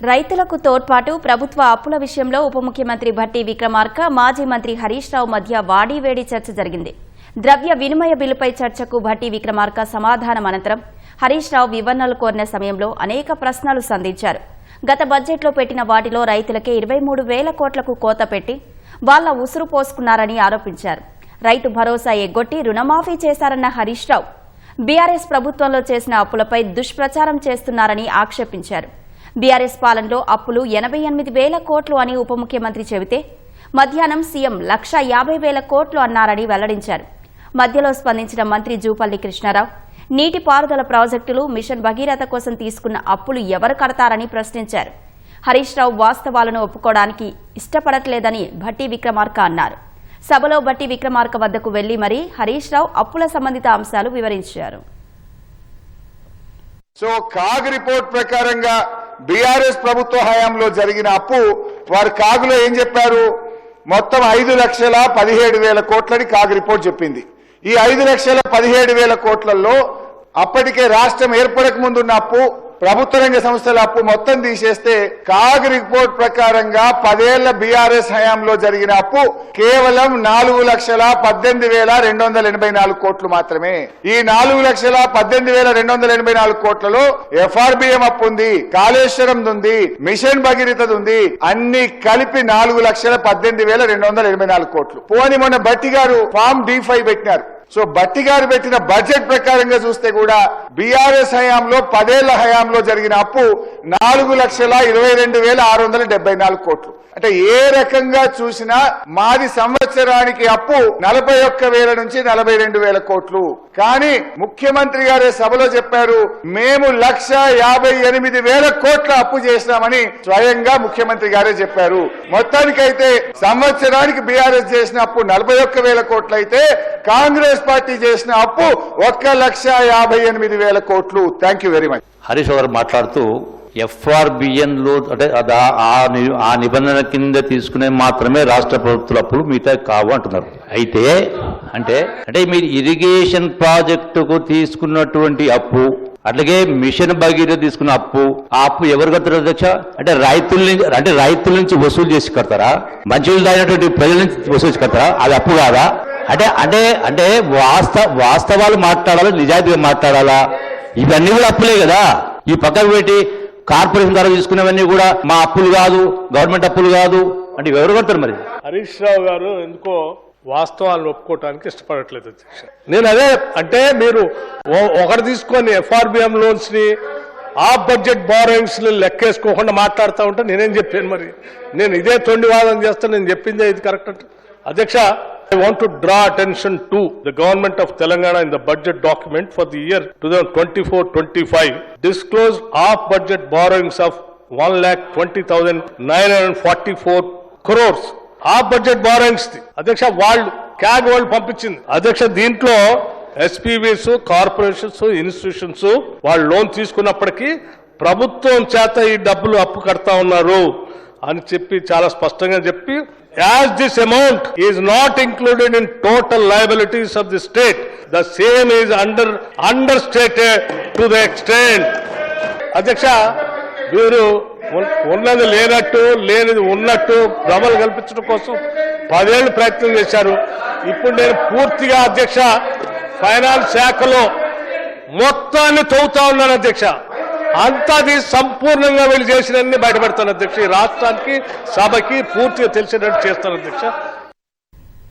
రైతులకు తోడ్పాటు ప్రభుత్వ అప్పుల విషయంలో ఉప ముఖ్యమంత్రి భట్టి విక్రమార్క మాజీ మంత్రి హరీష్ రావు మధ్య వాడీవేడి చర్చ జరిగింది. ద్రవ్య వినిమయ బిల్లుపై చర్చకు భట్టి విక్రమార్క సమాధానం అనంతరం హరీష్ రావు వివరణలు కోరిన సమయంలో అనేక ప్రశ్నలు సంధించారు. గత బడ్జెట్లో పెట్టిన వాటిలో రైతులకే 23,000 కోట్లకు కోత పెట్టి వాళ్ల ఉసురు పోసుకున్నారని ఆరోపించారు. రైతు భరోసా ఎగ్గొట్టి రుణమాఫీ చేశారన్న హరీష్ రావు బీఆర్ఎస్ ప్రభుత్వంలో చేసిన అప్పులపై దుష్ప్రచారం చేస్తున్నారని ఆక్షేపించారు. బీఆర్ఎస్ పాలనలో అప్పులు 88,000 కోట్లు అని ఉప ముఖ్యమంత్రి చెబితే మధ్యాహ్నం సీఎం 1,50,000 కోట్లు అన్నారని వెల్లడించారు. మధ్యలో స్పందించిన మంత్రి జూపల్లి కృష్ణారావు నీటిపారుదల ప్రాజెక్టులు మిషన్ భగీరథ కోసం తీసుకున్న అప్పులు ఎవరు కడతారని ప్రశ్నించారు. హరీష్ రావు వాస్తవాలను ఒప్పుకోవడానికి ఇష్టపడట్లేదని భట్టి విక్రమార్క అన్నారు. సభలో భట్టి విక్రమార్క వద్దకు వెళ్లి మరీ హరీష్ రావు అప్పుల సంబంధిత అంశాలు వివరించారు. సో కాగ్ రిపోర్ట్ ప్రకారంగా బీఆర్ఎస్ ప్రభుత్వ హయాంలో జరిగిన అప్పు వారు కాగులో ఏం చెప్పారు? మొత్తం 5,17,000 కోట్లని కాగ్ రిపోర్ట్ చెప్పింది. ఈ 5,17,000 కోట్లలో అప్పటికే రాష్ట్రం ఏర్పడక ముందున్న అప్పు, ప్రభుత్వ రంగ సంస్థల అప్పు మొత్తం తీసేస్తే కాగ్ రిపోర్ట్ ప్రకారంగా 10 ఏళ్ల బీఆర్ఎస్ హయాంలో జరిగిన అప్పు కేవలం 4,18,284 కోట్లు మాత్రమే. ఈ 4,18,284 కోట్లలో ఎఫ్ఆర్బిఎం అప్పు ఉంది, కాళేశ్వరం ఉంది, మిషన్ భగీరథ ఉంది, అన్ని కలిపి 4,18,284 కోట్లు. పోని మొన్న భట్టి గారు ఫామ్ D5 పెట్టినారు. సో భట్టి గారు పెట్టిన బడ్జెట్ ప్రకారంగా చూస్తే కూడా బీఆర్ఎస్ హయాంలో 10 ఏళ్ల హయాంలో జరిగిన అప్పు 4,22,674 కోట్లు. అంటే ఏ రకంగా చూసినా మాది సంవత్సరానికి అప్పు 41,000 నుంచి 42,000 కోట్లు. కానీ ముఖ్యమంత్రి గారే సభలో చెప్పారు, మేము 1,58,000 కోట్ల అప్పు చేసినామని స్వయంగా ముఖ్యమంత్రి గారే చెప్పారు. మొత్తానికైతే సంవత్సరానికి బీఆర్ఎస్ చేసిన అప్పు 41,000 కోట్లు అయితే కాంగ్రెస్ పార్టీ చేసిన అప్పు 1,58,000 కోట్లు. Thank you very much. Harish గారు మాట్లాడుతూ ఎఫ్ఆర్బిఎన్ లో అంటే ఆ నిబంధన కింద తీసుకునే మాత్రమే రాష్ట్ర ప్రభుత్వాల అప్పులు మిగతా కావు అంటున్నారు. అయితే అంటే మీరు ఇరిగేషన్ ప్రాజెక్టుకు తీసుకున్నటువంటి అప్పు, అట్లాగే మిషన్ భగీరథ తీసుకున్న అప్పు, ఆ అప్పు ఎవరు కడతారు అధ్యక్ష? రైతుల నుంచి వసూలు చేసి కడతారా? మంచినీళ్ళు తాగినటువంటి ప్రజల నుంచి వసూలు చేసి కడతారా? అది అప్పు కాదా? అంటే వాస్తవాలు మాట్లాడాలా, నిజాయితీగా మాట్లాడాలా? ఇవన్నీ కూడా అప్పులే కదా. ఈ పక్కకు పెట్టి కార్పొరేషన్ ద్వారా తీసుకునేవన్నీ కూడా మా అప్పులు కాదు, గవర్నమెంట్ అప్పులు కాదు అంటే ఎవరు కడతారు? మరి హరీష్ రావు గారు ఎందుకో వాస్తవాలను ఒప్పుకోవటానికి ఇష్టపడట్లేదు అధ్యక్ష. నేను అదే అంటే మీరు ఒకటి తీసుకొని ఎఫ్ఆర్బిఎం లోన్స్ ని ఆ బడ్జెట్ బారోయింగ్స్ లెక్కేసుకోకుండా మాట్లాడుతూ ఉంటే నేనేం చెప్పాను? మరి నేను ఇదే తొండి వాదన చేస్తాను. నేను చెప్పిందే ఇది కరెక్ట్ అంటే అధ్యక్ష. I want to draw attention to the government of Telangana in the budget document for the year 2024-25 disclosed off-budget borrowings of 1,20,944 crores. Off-budget borrowings అధ్యక్ష వాళ్ళు క్యాగ్ వాళ్ళు పంపించింది అధ్యక్ష. దీంట్లో ఎస్పీవీస్, కార్పొరేషన్స్, ఇన్స్టిట్యూషన్స్ వాళ్ళు లోన్ తీసుకున్నప్పటికీ ప్రభుత్వం చేత ఈ డబ్బులు అప్పు కడతా ఉన్నారు అని చెప్పి చాలా స్పష్టంగా చెప్పి, as this amount is not included in total liabilities of the state, the same is understated to the extent. అధ్యక్ష వీరు ఉన్నది లేనట్టు, లేనిది ఉన్నట్టు భ్రమలు కల్పించడం కోసం 10 ఏళ్ళు ప్రయత్నం చేశారు. ఇప్పుడు నేను పూర్తిగా అధ్యక్ష ఫైనాన్స్ శాఖలో మొత్తాన్ని తవ్వుతా ఉన్నాను అధ్యక్ష. అంతది సంపూర్ణంగా వీళ్ళు చేసినన్ని బయటపెడతాను అధ్యక్ష. ఈ రాష్ట్రానికి, సభకి పూర్తిగా తెలిసినట్టు చేస్తాను అధ్యక్ష.